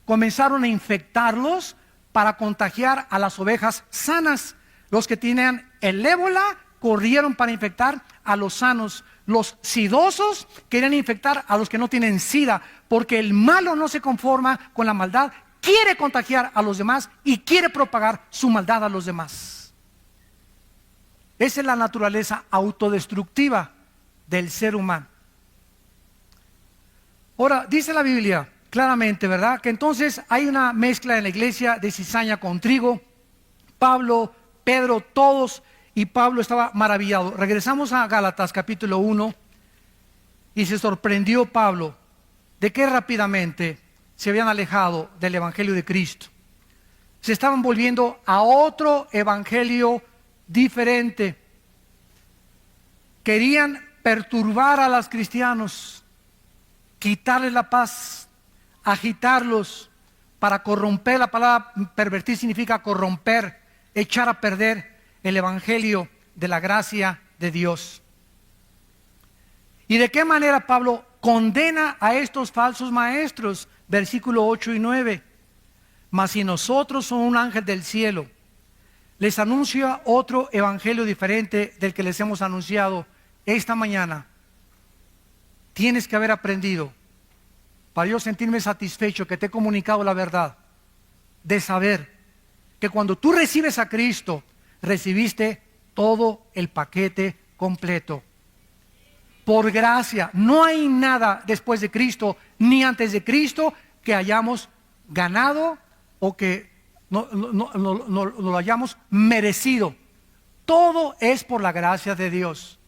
comenzaron a infectarlos para contagiar a las ovejas sanas. Los que tenían el ébola corrieron para infectar a los sanos. Los sidosos querían infectar a los que no tienen sida, porque el malo no se conforma con la maldad, quiere contagiar a los demás y quiere propagar su maldad a los demás. Esa es la naturaleza autodestructiva del ser humano. Ahora, dice la Biblia claramente, ¿verdad?, que entonces hay una mezcla en la iglesia de cizaña con trigo. Pablo, Pedro, todos, y Pablo estaba maravillado. Regresamos a Gálatas capítulo 1, y se sorprendió Pablo de que rápidamente se habían alejado del evangelio de Cristo. Se estaban volviendo a otro evangelio diferente. Querían perturbar a los cristianos, quitarles la paz, agitarlos para corromper. La palabra pervertir significa corromper, echar a perder el evangelio de la gracia de Dios. ¿Y de qué manera Pablo condena a estos falsos maestros? Versículo 8 y 9. Mas si nosotros somos un ángel del cielo, les anuncia otro evangelio diferente del que les hemos anunciado esta mañana. Tienes que haber aprendido, para yo sentirme satisfecho que te he comunicado la verdad, de saber que cuando tú recibes a Cristo, recibiste todo el paquete completo. Por gracia, no hay nada después de Cristo ni antes de Cristo que hayamos ganado o que no lo hayamos merecido. Todo es por la gracia de Dios.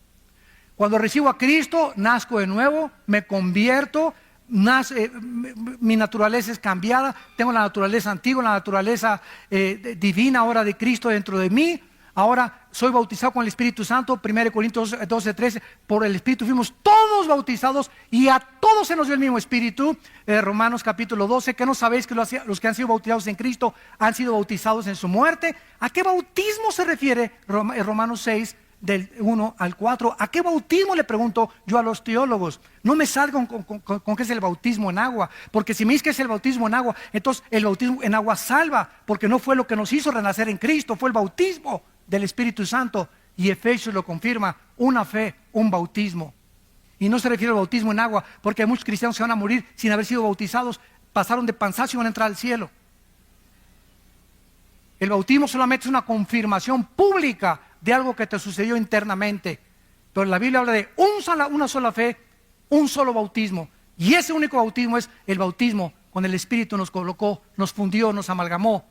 Cuando recibo a Cristo, nazco de nuevo, me convierto, mi naturaleza es cambiada, tengo la naturaleza antigua, la naturaleza divina ahora de Cristo dentro de mí. Ahora soy bautizado con el Espíritu Santo, 1 Corintios 12:13, por el Espíritu fuimos todos bautizados y a todos se nos dio el mismo Espíritu. Romanos capítulo 12, ¿qué no sabéis que los que han sido bautizados en Cristo han sido bautizados en su muerte? ¿A qué bautismo se refiere Romanos 6, del 1 al 4? ¿A qué bautismo, le pregunto yo a los teólogos? No me salgan con qué es el bautismo en agua, porque si me dices que es el bautismo en agua, entonces el bautismo en agua salva, porque no fue lo que nos hizo renacer en Cristo, fue el bautismo del Espíritu Santo. Y Efesios lo confirma: una fe, un bautismo. Y no se refiere al bautismo en agua, porque hay muchos cristianos que van a morir sin haber sido bautizados, pasaron de panzazo y van a entrar al cielo. El bautismo solamente es una confirmación pública de algo que te sucedió internamente. Pero la Biblia habla de una sola fe, un solo bautismo. Y ese único bautismo es el bautismo cuando el Espíritu nos colocó, nos fundió, nos amalgamó,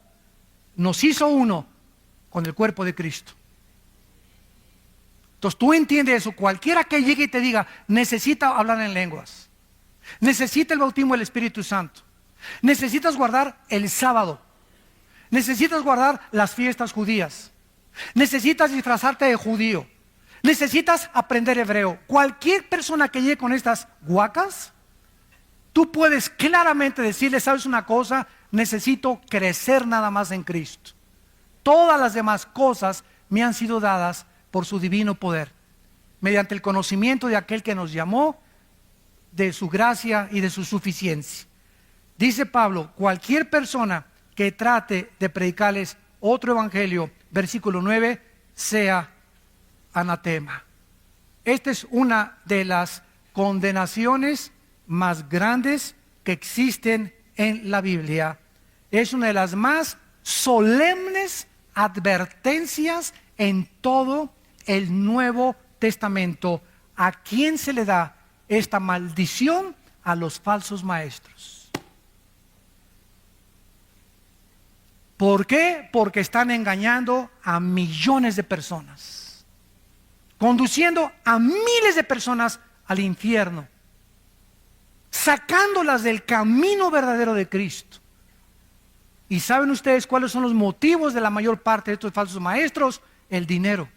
nos hizo uno con el cuerpo de Cristo. Entonces tú entiendes eso. Cualquiera que llegue y te diga, necesita hablar en lenguas, necesita el bautismo del Espíritu Santo, necesitas guardar el sábado, necesitas guardar las fiestas judías, necesitas disfrazarte de judío, necesitas aprender hebreo. Cualquier persona que llegue con estas guacas, tú puedes claramente decirle: ¿sabes una cosa? Necesito crecer nada más en Cristo. Todas las demás cosas me han sido dadas por su divino poder, mediante el conocimiento de aquel que nos llamó, de su gracia y de su suficiencia. Dice Pablo: cualquier persona que trate de predicarles otro evangelio, versículo 9, sea anatema. Esta es una de las condenaciones más grandes que existen en la Biblia. Es una de las más solemnes advertencias en todo el Nuevo Testamento. ¿A quién se le da esta maldición? A los falsos maestros. ¿Por qué? Porque están engañando a millones de personas, conduciendo a miles de personas al infierno, sacándolas del camino verdadero de Cristo. ¿Y saben ustedes cuáles son los motivos de la mayor parte de estos falsos maestros? El dinero,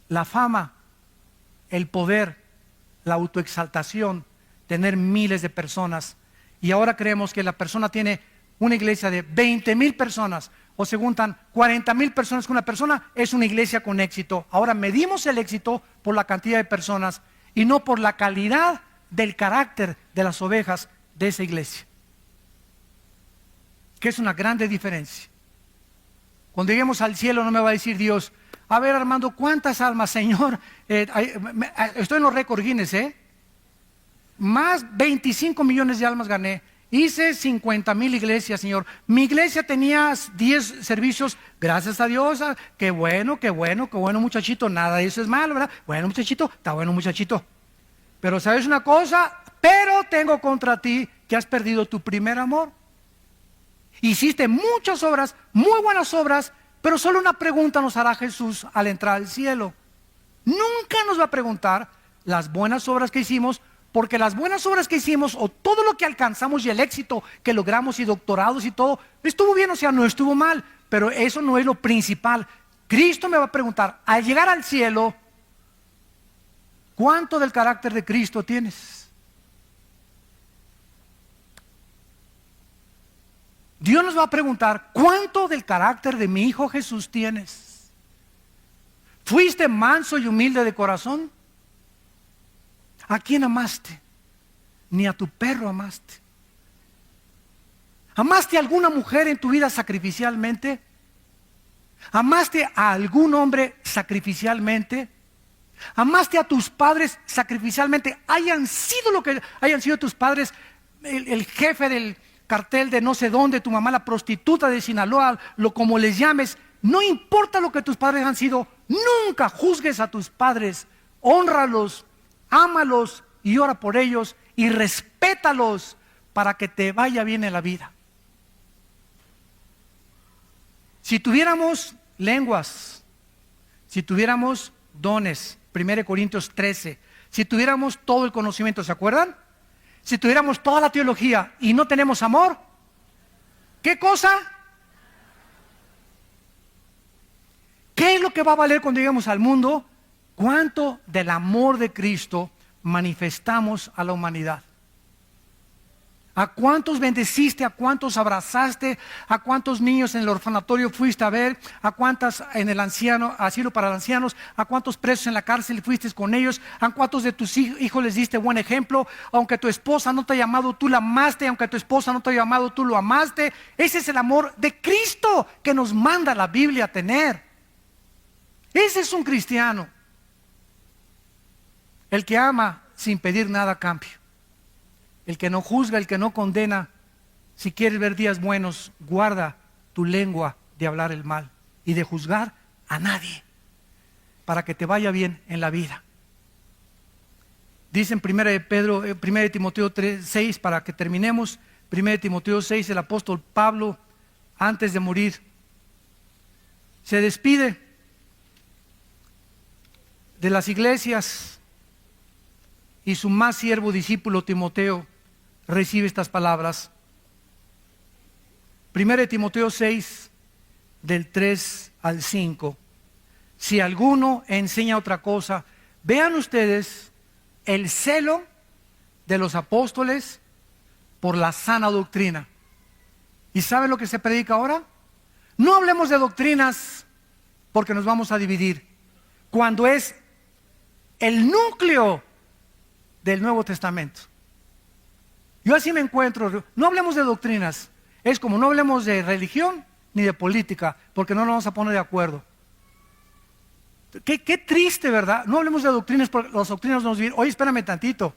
la fama, el poder, la autoexaltación, tener miles de personas. Y ahora creemos que la persona tiene una iglesia de 20,000 personas, o se juntan 40,000 personas con una persona, es una iglesia con éxito. Ahora medimos el éxito por la cantidad de personas y no por la calidad del carácter de las ovejas de esa iglesia, que es una grande diferencia. Cuando lleguemos al cielo no me va a decir Dios: a ver, Armando, ¿cuántas almas, Señor? Estoy en los récords Guinness, más 25 millones de almas gané. Hice 50,000 iglesias, Señor. Mi iglesia tenía 10 servicios, gracias a Dios. Qué bueno, muchachito. Nada de eso es malo, ¿verdad? Bueno, muchachito, está bueno, muchachito. Pero ¿sabes una cosa? Pero tengo contra ti que has perdido tu primer amor. Hiciste muchas obras, muy buenas obras, pero solo una pregunta nos hará Jesús al entrar al cielo. Nunca nos va a preguntar las buenas obras que hicimos, porque las buenas obras que hicimos, o todo lo que alcanzamos y el éxito que logramos y doctorados y todo, estuvo bien, o sea, no estuvo mal, pero eso no es lo principal. Cristo me va a preguntar, al llegar al cielo, ¿cuánto del carácter de Cristo tienes? Dios nos va a preguntar, ¿cuánto del carácter de mi Hijo Jesús tienes? ¿Fuiste manso y humilde de corazón? ¿A quién amaste? Ni a tu perro amaste. ¿Amaste a alguna mujer en tu vida sacrificialmente? ¿Amaste a algún hombre sacrificialmente? ¿Amaste a tus padres sacrificialmente? Hayan sido lo que hayan sido tus padres, el jefe del cartel de no sé dónde, tu mamá la prostituta de Sinaloa, lo como les llames, no importa lo que tus padres han sido, nunca juzgues a tus padres, hónralos, ámalos y ora por ellos y respétalos para que te vaya bien en la vida. Si tuviéramos lenguas, si tuviéramos dones, 1 Corintios 13, si tuviéramos todo el conocimiento, ¿se acuerdan? Si tuviéramos toda la teología y no tenemos amor, ¿qué cosa? ¿Qué es lo que va a valer cuando lleguemos al mundo? ¿Cuánto del amor de Cristo manifestamos a la humanidad? ¿A cuántos bendeciste? ¿A cuántos abrazaste? ¿A cuántos niños en el orfanatorio fuiste a ver? ¿A cuántas en el asilo para ancianos? ¿A cuántos presos en la cárcel fuiste con ellos? ¿A cuántos de tus hijos les diste buen ejemplo? Aunque tu esposa no te ha llamado, tú la amaste. Aunque tu esposa no te ha llamado, tú lo amaste. Ese es el amor de Cristo que nos manda la Biblia a tener. Ese es un cristiano. El que ama sin pedir nada a cambio. El que no juzga, el que no condena. Si quieres ver días buenos, guarda tu lengua de hablar el mal y de juzgar a nadie, para que te vaya bien en la vida. Dice en 1 Timoteo 6, para que terminemos, 1 Timoteo 6, el apóstol Pablo, antes de morir, se despide de las iglesias y su más siervo discípulo Timoteo recibe estas palabras. 1 Timoteo 6, del 3 al 5. Si alguno enseña otra cosa, vean ustedes el celo de los apóstoles por la sana doctrina. ¿Y saben lo que se predica ahora? No hablemos de doctrinas porque nos vamos a dividir, cuando es el núcleo del Nuevo Testamento. Yo así me encuentro. No hablemos de doctrinas. Es como no hablemos de religión ni de política, porque no nos vamos a poner de acuerdo. Qué triste, ¿verdad? No hablemos de doctrinas, porque las doctrinas nos dicen, oye, espérame tantito.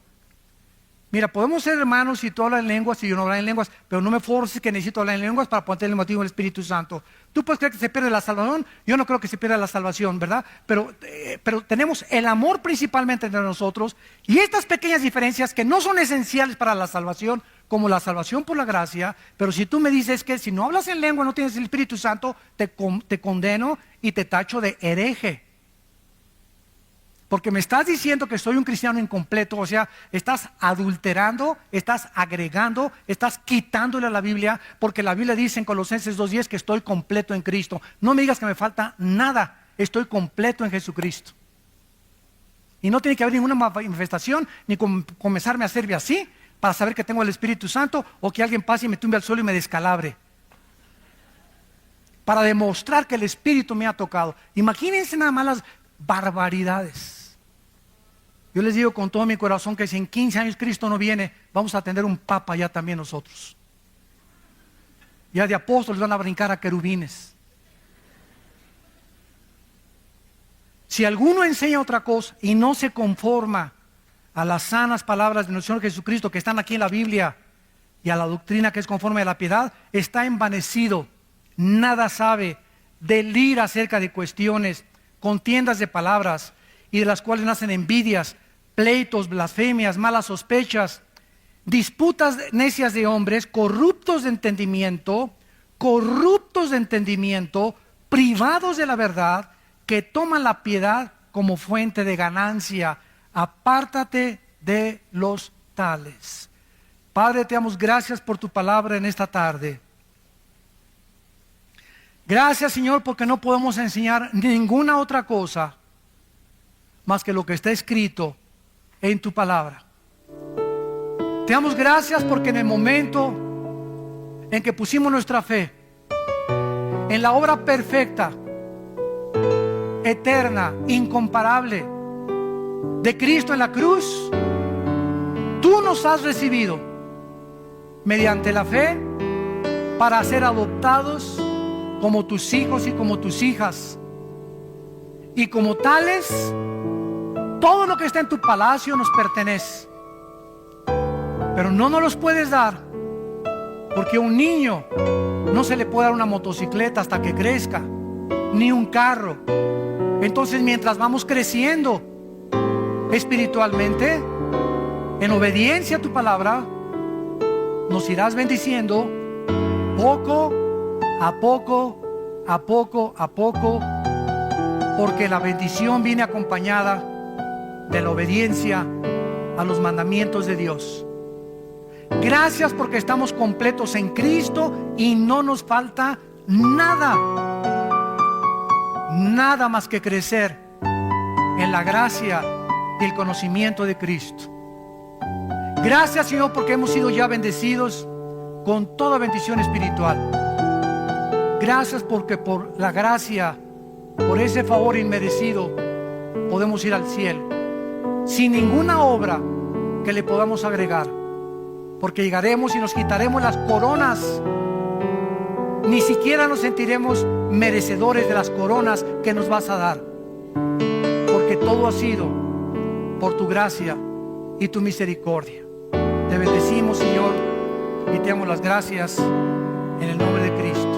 Mira, podemos ser hermanos si tú hablas en lenguas y yo no hablo en lenguas, pero no me forces que necesito hablar en lenguas para poner el motivo del Espíritu Santo. Tú puedes creer que se pierde la salvación, yo no creo que se pierda la salvación, ¿verdad? Pero tenemos el amor principalmente entre nosotros, y estas pequeñas diferencias que no son esenciales para la salvación, como la salvación por la gracia. Pero si tú me dices que si no hablas en lengua no tienes el Espíritu Santo, te condeno y te tacho de hereje. Porque me estás diciendo que soy un cristiano incompleto, o sea, estás adulterando, estás agregando, estás quitándole a la Biblia, porque la Biblia dice en Colosenses 2:10 que estoy completo en Cristo. No me digas que me falta nada, estoy completo en Jesucristo. Y no tiene que haber ninguna manifestación, ni comenzarme a hacerme así, para saber que tengo el Espíritu Santo, o que alguien pase y me tumbe al suelo y me descalabre. Para demostrar que el Espíritu me ha tocado. Imagínense nada más las barbaridades. Yo les digo con todo mi corazón que si en 15 años Cristo no viene, vamos a tener un papa ya también nosotros. Ya de apóstoles van a brincar a querubines. Si alguno enseña otra cosa y no se conforma a las sanas palabras de nuestro Señor Jesucristo que están aquí en la Biblia y a la doctrina que es conforme a la piedad, está envanecido, nada sabe, delira acerca de cuestiones, contiendas de palabras, y de las cuales nacen envidias, pleitos, blasfemias, malas sospechas, disputas necias de hombres, corruptos de entendimiento, privados de la verdad, que toman la piedad como fuente de ganancia. Apártate de los tales. Padre, te damos gracias por tu palabra en esta tarde. Gracias, Señor, porque no podemos enseñar ninguna otra cosa más que lo que está escrito en tu palabra. Te damos gracias porque en el momento en que pusimos nuestra fe en la obra perfecta, eterna, incomparable de Cristo en la cruz, tú nos has recibido mediante la fe para ser adoptados como tus hijos y como tus hijas, y como tales todo lo que está en tu palacio nos pertenece. Pero no nos los puedes dar, porque a un niño no se le puede dar una motocicleta hasta que crezca, ni un carro. Entonces, mientras vamos creciendo espiritualmente, en obediencia a tu palabra, nos irás bendiciendo poco a poco, a poco a poco, porque la bendición viene acompañada de la obediencia a los mandamientos de Dios. Gracias porque estamos completos en Cristo y no nos falta nada. Nada más que crecer en la gracia y el conocimiento de Cristo. Gracias, Señor, porque hemos sido ya bendecidos con toda bendición espiritual. Gracias porque por la gracia, por ese favor inmerecido, podemos ir al cielo sin ninguna obra que le podamos agregar, porque llegaremos y nos quitaremos las coronas. Ni siquiera nos sentiremos merecedores de las coronas que nos vas a dar, porque todo ha sido por tu gracia y tu misericordia. Te bendecimos, Señor, y te damos las gracias en el nombre de Cristo.